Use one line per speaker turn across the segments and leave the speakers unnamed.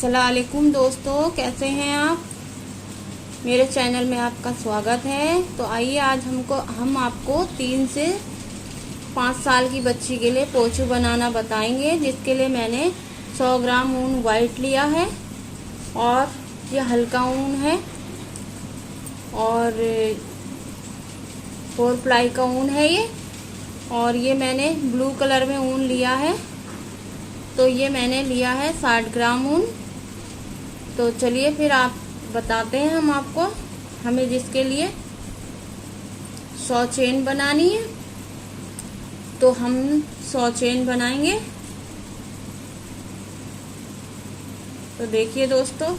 अस्सलाम वालेकुम दोस्तों, कैसे हैं आप। मेरे चैनल में आपका स्वागत है। तो आइए आज हम आपको 3 से 5 साल की बच्ची के लिए पोछू बनाना बताएंगे, जिसके लिए मैंने 100 ग्राम ऊन वाइट लिया है और ये हल्का ऊन है और 4 प्लाई का ऊन है ये। और ये मैंने ब्लू कलर में ऊन लिया है, तो ये मैंने लिया है 60 ग्राम ऊन। तो चलिए फिर आप बताते हैं हम आपको। हमें जिसके लिए 100 चेन बनानी है, तो हम 100 चेन बनाएंगे। तो देखिए दोस्तों,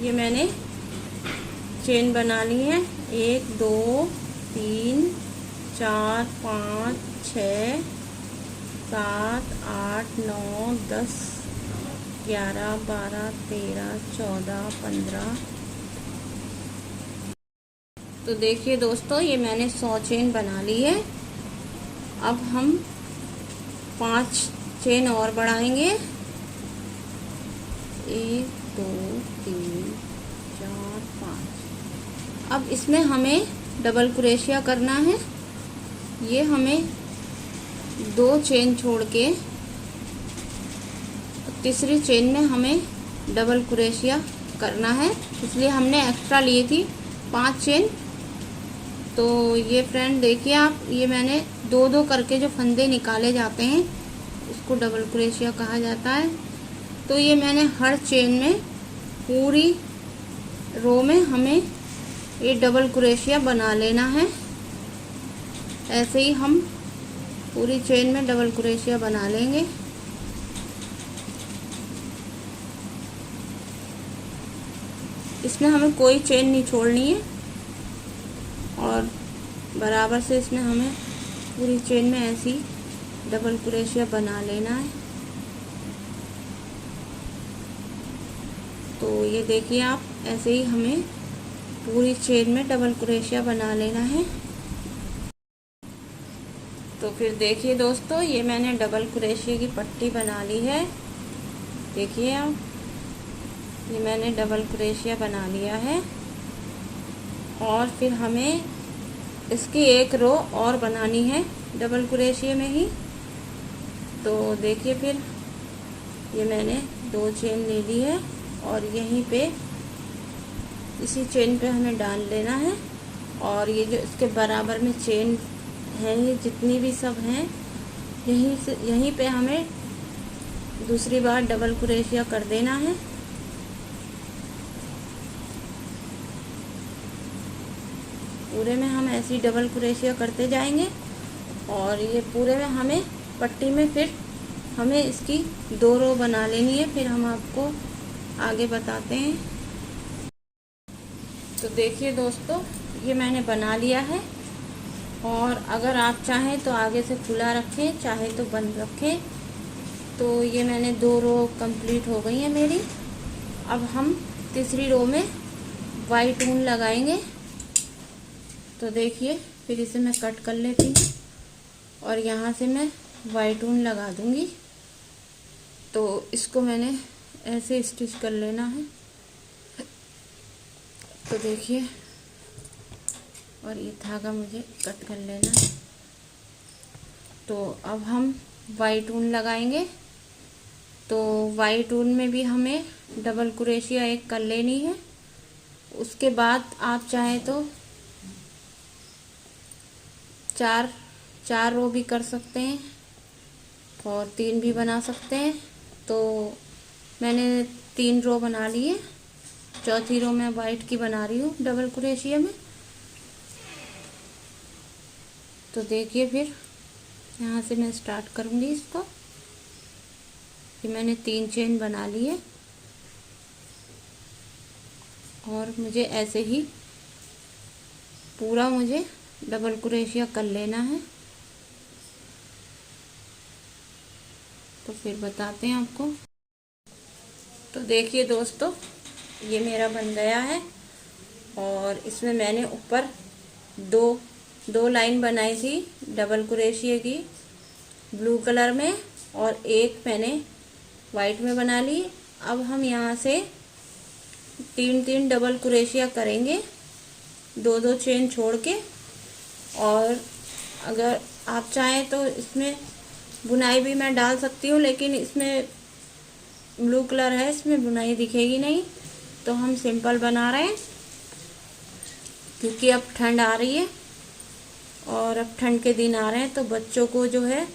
ये मैंने चेन बना ली है। 1 2 3 4 5 6 7 8 9 10 11 12 13 14 15। तो देखिए दोस्तों, ये मैंने 100 चेन बना ली है। अब हम 5 चेन और बढ़ाएंगे। 1 2 3 4 5। अब इसमें हमें डबल क्रोशिया करना है। ये हमें 2 चेन छोड़ के तीसरी चेन में हमें डबल क्रोशिया करना है, इसलिए हमने एक्स्ट्रा ली थी 5 चेन। तो ये फ्रेंड देखिए आप, ये मैंने 2-2 करके जो फंदे निकाले जाते हैं उसको डबल क्रोशिया कहा जाता है। तो ये मैंने हर चेन में, पूरी रो में हमें ये डबल क्रोशिया बना लेना है। ऐसे ही हम पूरी चेन में डबल क्रोशिया बना लेंगे। इसमें हमें कोई चेन नहीं छोड़नी है और बराबर से इसमें हमें पूरी चेन में ऐसी डबल क्रोशिया बना लेना है। तो ये देखिए आप, ऐसे ही हमें पूरी चेन में डबल क्रोशिया बना लेना है। तो फिर देखिए दोस्तों, ये मैंने डबल क्रोशिया की पट्टी बना ली है। देखिए आप, ये मैंने डबल क्रोशिया बना लिया है। और फिर हमें इसकी एक रो और बनानी है डबल क्रोशिया में ही। तो देखिए फिर, ये मैंने 2 चेन ले ली है और यहीं पे इसी चेन पे हमें डाल लेना है। और ये जो इसके बराबर में चेन है, ये जितनी भी सब हैं, यहीं पे हमें दूसरी बार डबल क्रोशिया कर देना है। पूरे में हम ऐसी डबल क्रोशिया करते जाएंगे और ये पूरे में हमें पट्टी में फिर हमें इसकी 2 रो बना लेनी है। फिर हम आपको आगे बताते हैं। तो देखिए दोस्तों, ये मैंने बना लिया है। और अगर आप चाहें तो आगे से खुला रखें, चाहे तो बंद रखें। तो ये मैंने 2 रो कंप्लीट हो गई है मेरी। अब हम तीसरी रो में वाइट ऊन लगाएंगे। तो देखिए, फिर इसे मैं कट कर लेती हूँ और यहाँ से मैं वाइट ऊन लगा दूँगी। तो इसको मैंने ऐसे स्टिच कर लेना है। तो देखिए, और ये धागा मुझे कट कर लेना है। तो अब हम वाइट ऊन लगाएंगे। तो वाइट ऊन में भी हमें डबल क्रोशिया एक कर लेनी है। उसके बाद आप चाहें तो 4 रो भी कर सकते हैं और 3 भी बना सकते हैं। तो मैंने 3 रो बना ली है। चौथी रो मैं वाइट की बना रही हूँ डबल क्रोशिया में। तो देखिए, फिर यहाँ से मैं स्टार्ट करूँगी इसको। कि मैंने 3 चेन बना ली है और मुझे ऐसे ही पूरा मुझे डबल क्रोशिया कर लेना है। तो फिर बताते हैं आपको। तो देखिए दोस्तों, ये मेरा बन गया है और इसमें मैंने ऊपर दो लाइन बनाई थी डबल क्रोशिया की ब्लू कलर में, और एक मैंने वाइट में बना ली अब हम यहाँ से 3-3 डबल क्रोशिया करेंगे, 2-2 चेन छोड़ के। और अगर आप चाहें तो इसमें बुनाई भी मैं डाल सकती हूँ, लेकिन इसमें ब्लू कलर है, इसमें बुनाई दिखेगी नहीं, तो हम सिंपल बना रहे हैं। क्योंकि अब ठंड आ रही है और अब ठंड के दिन आ रहे हैं, तो बच्चों को जो है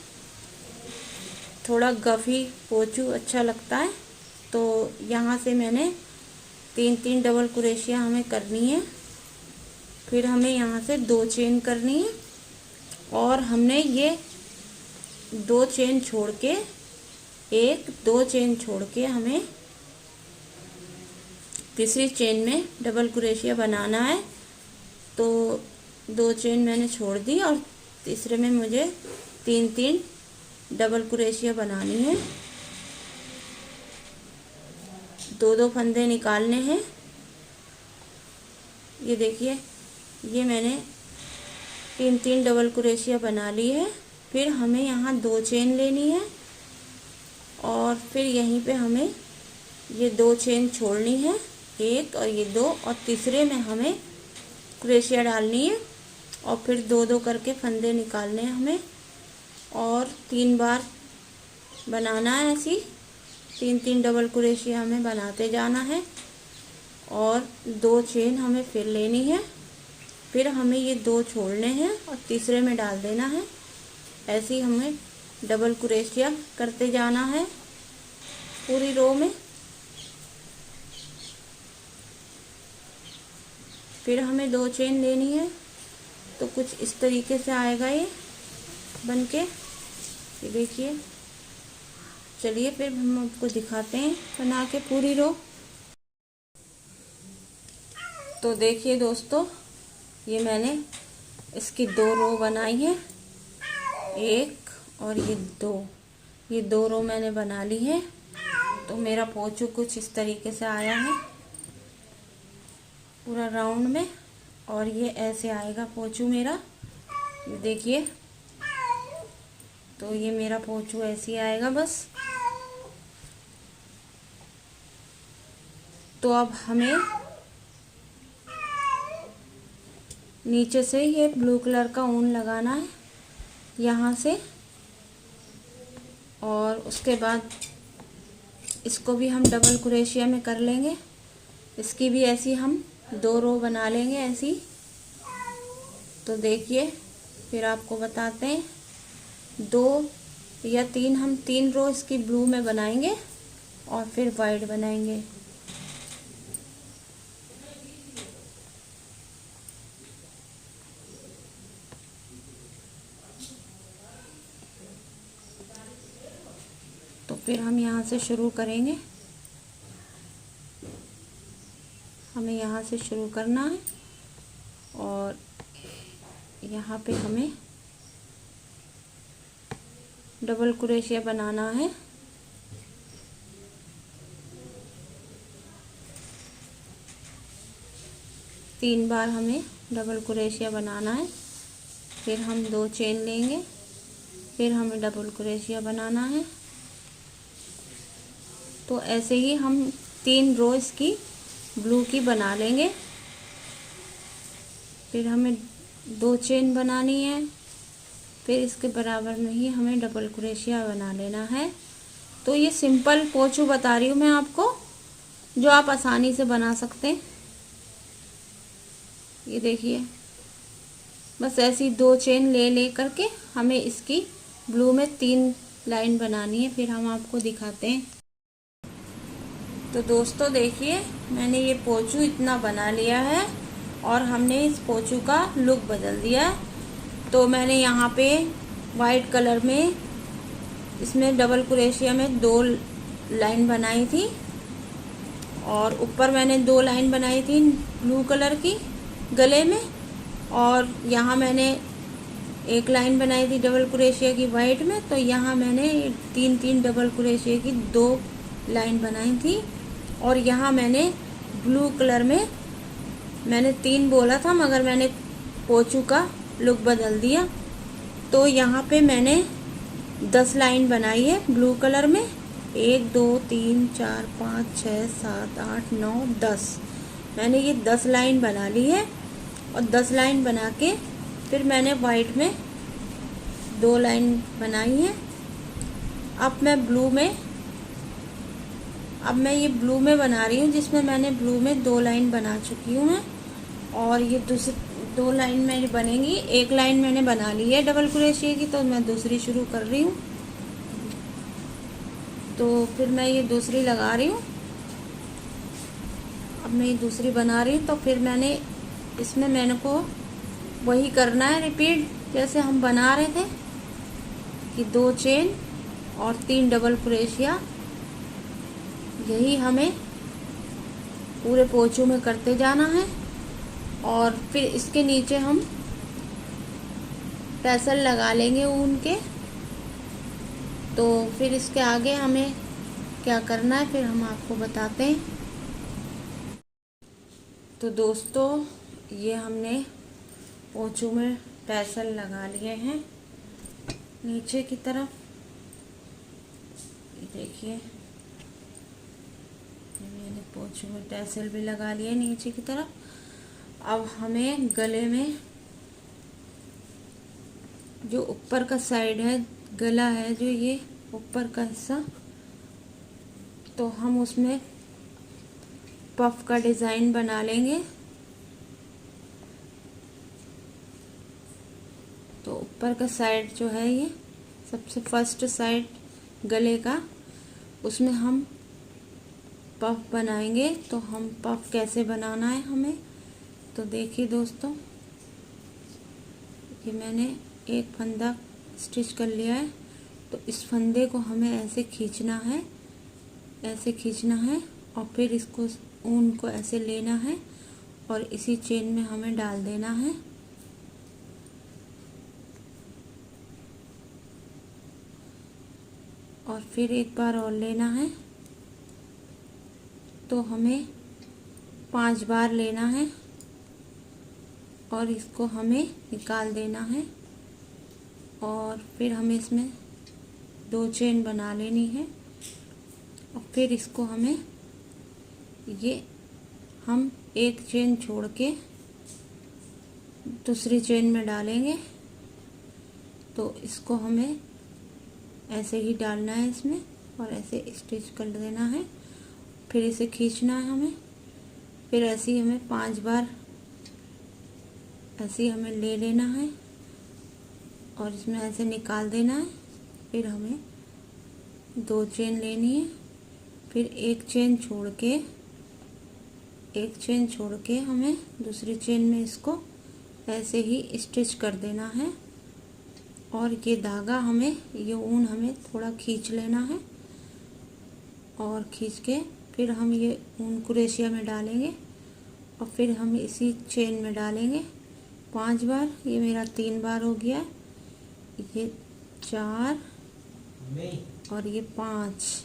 थोड़ा गफी पोंचू अच्छा लगता है। तो यहाँ से मैंने 3-3 डबल क्रोशिया हमें करनी है। फिर हमें यहाँ से 2 चेन करनी है और हमने ये 2 चेन छोड़ के, 1-2 चेन छोड़ के हमें तीसरी चेन में डबल क्रोशिया बनाना है। तो 2 चेन मैंने छोड़ दी और तीसरे में मुझे 3-3 डबल क्रोशिया बनानी है। 2-2 फंदे निकालने हैं। ये देखिए, ये मैंने 3-3 डबल क्रोशिया बना ली है। फिर हमें यहाँ 2 चेन लेनी है और फिर यहीं पे हमें ये 2 चेन छोड़नी है, 1 और ये 2, और तीसरे में हमें क्रोशिया डालनी है और फिर 2-2 करके फंदे निकालने हैं हमें। और 3 बार बनाना है, ऐसी 3-3 डबल क्रोशिया हमें बनाते जाना है और 2 चेन हमें फिर लेनी है। फिर हमें ये 2 छोड़ने हैं और तीसरे में डाल देना है। ऐसे ही हमें डबल क्रोशिया करते जाना है पूरी रो में। फिर हमें 2 चेन लेनी है। तो कुछ इस तरीके से आएगा ये बन के। ये देखिए, चलिए फिर हम आपको दिखाते हैं बना के पूरी रो। तो देखिए दोस्तों, ये मैंने इसकी 2 रो बनाई है, 1 और ये 2, ये 2 रो मैंने बना ली है। तो मेरा पोंचू कुछ इस तरीके से आया है पूरा राउंड में, और ये ऐसे आएगा पोंचू मेरा। ये देखिए, तो ये मेरा पोंचू ऐसे ही आएगा बस। तो अब हमें नीचे से ये ब्लू कलर का ऊन लगाना है यहाँ से, और उसके बाद इसको भी हम डबल क्रोशिया में कर लेंगे। इसकी भी ऐसी हम 2 रो बना लेंगे ऐसी। तो देखिए, फिर आपको बताते हैं, 2 या 3, हम 3 रो इसकी ब्लू में बनाएंगे और फिर वाइट बनाएंगे। तो फिर हम यहाँ से शुरू करेंगे। हमें यहाँ से शुरू करना है और यहाँ पे हमें डबल क्रोशिया बनाना है। तीन बार हमें डबल क्रोशिया बनाना है। फिर हम 2 चेन लेंगे, फिर हमें डबल क्रोशिया बनाना है। तो ऐसे ही हम 3 रो इसकी ब्लू की बना लेंगे। फिर हमें 2 चेन बनानी है, फिर इसके बराबर में ही हमें डबल क्रोशिया बना लेना है। तो ये सिंपल पोंचू बता रही हूँ मैं आपको, जो आप आसानी से बना सकते हैं। ये देखिए, बस ऐसी 2 चेन ले करके हमें इसकी ब्लू में 3 लाइन बनानी है। फिर हम आपको दिखाते हैं। तो दोस्तों देखिए, मैंने ये पोंचू इतना बना लिया है और हमने इस पोंचू का लुक बदल दिया है। तो मैंने यहाँ पे वाइट कलर में इसमें डबल क्रोशिया में 2 लाइन बनाई थी और ऊपर मैंने 2 लाइन बनाई थी ब्लू कलर की गले में, और यहाँ मैंने 1 लाइन बनाई थी डबल क्रोशिया की वाइट में। तो यहाँ मैंने 3-3 डबल क्रोशिया की 2 लाइन बनाई थी, और यहाँ मैंने ब्लू कलर में मैंने 3 बोला था, मगर मैंने पोंचू का लुक बदल दिया। तो यहाँ पे मैंने 10 लाइन बनाई है ब्लू कलर में 1 2 3 4 5 6 7 8 9 10। मैंने ये 10 लाइन बना ली है और 10 लाइन बना के फिर मैंने वाइट में 2 लाइन बनाई है। अब मैं ये ब्लू में बना रही हूँ, जिसमें मैंने ब्लू में 2 लाइन बना चुकी हूँ मैं। और ये दूसरी 2 लाइन मेरी बनेंगी। 1 लाइन मैंने बना ली है डबल क्रोशिया की, तो मैं दूसरी शुरू कर रही हूँ। तो फिर मैं ये दूसरी लगा रही हूँ। अब मैं ये दूसरी बना रही हूँ, तो फिर इसमें मैंने को वही करना है रिपीट, जैसे हम बना रहे थे कि 2 चेन और 3 डबल क्रोशिया। यही हमें पूरे पोंचों में करते जाना है। और फिर इसके नीचे हम टैसल लगा लेंगे ऊन के। तो फिर इसके आगे हमें क्या करना है फिर हम आपको बताते हैं। तो दोस्तों, ये हमने पोंचों में टैसल लगा लिए हैं नीचे की तरफ। देखिए, मैंने पोंचों में टैसल भी लगा लिए नीचे की तरफ। अब हमें गले में जो ऊपर का साइड है, गला है जो ये ऊपर का हिस्सा, तो हम उसमें पफ का डिज़ाइन बना लेंगे। तो ऊपर का साइड जो है, ये सबसे फर्स्ट साइड गले का, उसमें हम पफ बनाएंगे। तो हम पफ कैसे बनाना है हमें, तो देखिए दोस्तों, ये मैंने एक फंदा स्टिच कर लिया है। तो इस फंदे को हमें ऐसे खींचना है, ऐसे खींचना है, और फिर इसको ऊन को ऐसे लेना है और इसी चेन में हमें डाल देना है। और फिर एक बार और लेना है। तो हमें 5 बार लेना है और इसको हमें निकाल देना है। और फिर हमें इसमें 2 चेन बना लेनी है। और फिर इसको हम एक चेन छोड़ के दूसरी चेन में डालेंगे। तो इसको हमें ऐसे ही डालना है इसमें और ऐसे स्टिच कर देना है। फिर इसे खींचना है हमें। फिर ऐसे ही हमें 5 बार ऐसे ही हमें ले लेना है और इसमें ऐसे निकाल देना है। फिर हमें 2 चेन लेनी है। फिर एक चेन छोड़ के हमें दूसरी चेन में इसको ऐसे ही स्टिच कर देना है। और ये धागा ये ऊन हमें थोड़ा खींच लेना है और खींच के फिर हम ये ऊन क्रोशिया में डालेंगे और फिर हम इसी चेन में डालेंगे 5 बार। ये मेरा 3 बार हो गया, ये 4 और ये 5।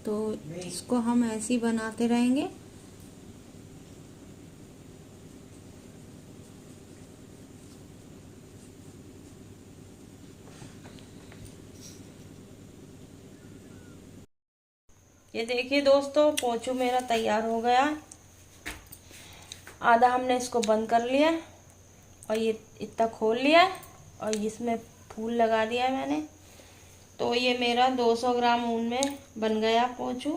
तो इसको हम ऐसे ही बनाते रहेंगे। ये देखिए दोस्तों, पोंचू मेरा तैयार हो गया। आधा हमने इसको बंद कर लिया और ये इतना खोल लिया और इसमें फूल लगा दिया है मैंने। तो ये मेरा 200 ग्राम ऊन में बन गया पोंचू।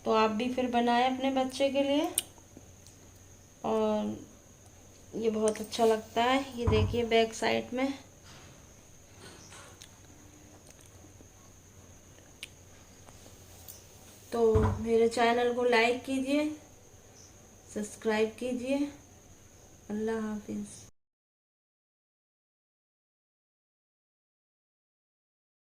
तो आप भी फिर बनाएं अपने बच्चे के लिए, और ये बहुत अच्छा लगता है। ये देखिए बैक साइड में। तो मेरे चैनल को लाइक कीजिए, सब्सक्राइब कीजिए। अल्लाह हाफिज़।